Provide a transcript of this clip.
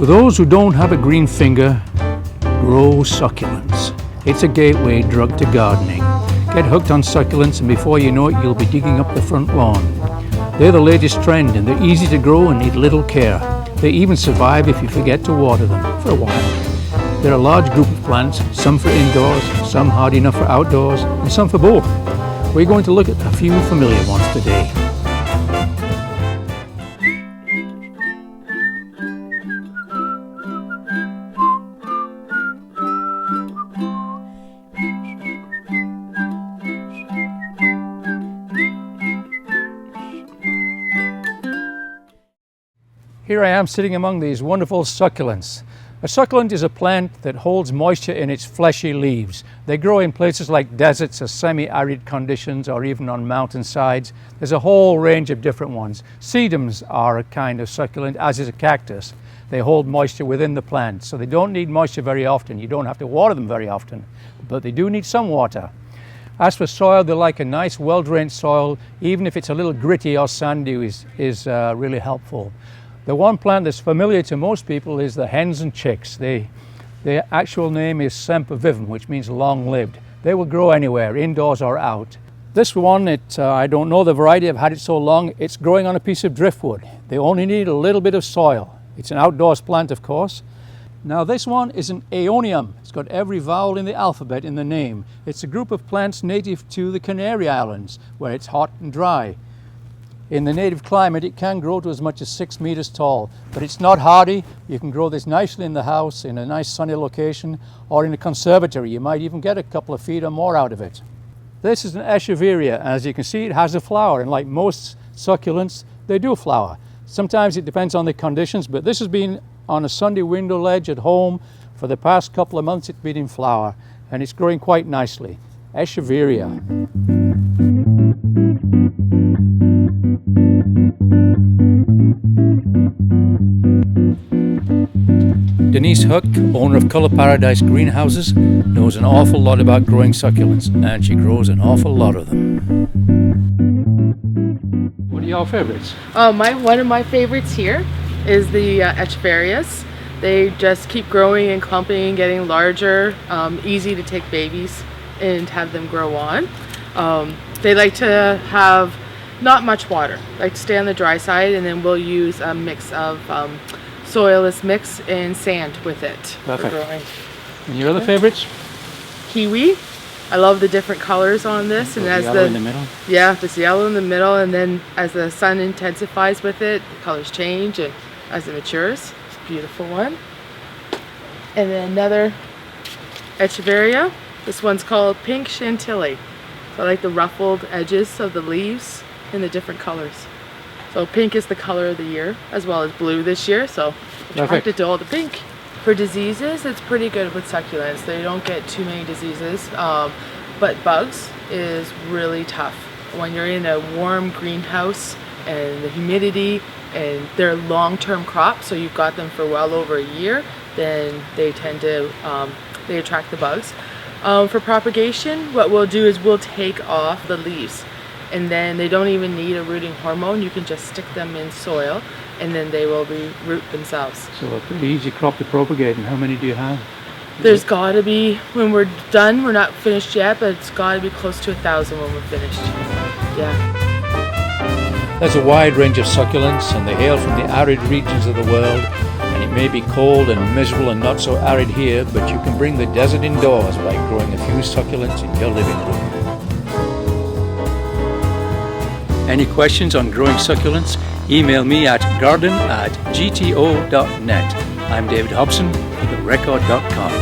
For those who don't have a green finger, grow succulents. It's a gateway drug to gardening. Get hooked on succulents and before you know it, you'll be digging up the front lawn. They're the latest trend and they're easy to grow and need little care. They even survive if you forget to water them for a while. They're a large group of plants, some for indoors, some hardy enough for outdoors, and some for both. We're going to look at a few familiar ones today. Here I am sitting among these wonderful succulents. A succulent is a plant that holds moisture in its fleshy leaves. They grow in places like deserts or semi-arid conditions or even on mountainsides. There's a whole range of different ones. Sedums are a kind of succulent, as is a cactus. They hold moisture within the plant, so they don't need moisture very often. You don't have to water them very often, but they do need some water. As for soil, they like a nice well-drained soil. Even if it's a little gritty or sandy is really helpful. The one plant that's familiar to most people is the hens and chicks. Their actual name is sempervivum, which means long-lived. They will grow anywhere, indoors or out. This one, I don't know the variety, I've had it so long, it's growing on a piece of driftwood. They only need a little bit of soil. It's an outdoors plant, of course. Now this one is an aeonium. It's got every vowel in the alphabet in the name. It's a group of plants native to the Canary Islands, where it's hot and dry. In the native climate, it can grow to as much as 6 meters tall, but it's not hardy. You can grow this nicely in the house, in a nice sunny location, or in a conservatory. You might even get a couple of feet or more out of it. This is an echeveria. As you can see, it has a flower, and like most succulents, they do flower. Sometimes it depends on the conditions, but this has been on a sunny window ledge at home. For the past couple of months, it's been in flower, and it's growing quite nicely. Echeveria. Denise Huck, owner of Colour Paradise Greenhouses, knows an awful lot about growing succulents, and she grows an awful lot of them. What are your favorites? One of my favorites here is the echeverias. They just keep growing and clumping and getting larger, easy to take babies and have them grow on. They like to have not much water, like to stay on the dry side, and then we'll use a mix of soilless mix and sand with it. Perfect. For growing. And your other favorites? Kiwi. I love the different colors on this, and as yellow in the middle. Yeah, this yellow in the middle, and then as the sun intensifies with it, the colors change, and as it matures, it's a beautiful one. And then another echeveria. This one's called Pink Chantilly. So I like the ruffled edges of the leaves in the different colors. So pink is the color of the year, as well as blue this year, so attracted to all the pink. For diseases, it's pretty good with succulents. They don't get too many diseases, but bugs is really tough. When you're in a warm greenhouse and the humidity, and they're long-term crops, so you've got them for well over a year, then they tend to, they attract the bugs. For propagation, what we'll do is we'll take off the leaves. And then they don't even need a rooting hormone. You can just stick them in soil and then they will root themselves. So a pretty easy crop to propagate. And how many do you have? There's got to be, when we're done, we're not finished yet, but it's got to be close to 1,000 when we're finished. Yeah. There's a wide range of succulents and they hail from the arid regions of the world. And it may be cold and miserable and not so arid here, but you can bring the desert indoors by growing a few succulents in your living room. Any questions on growing succulents? Email me at garden@gto.net. I'm David Hobson, therecord.com.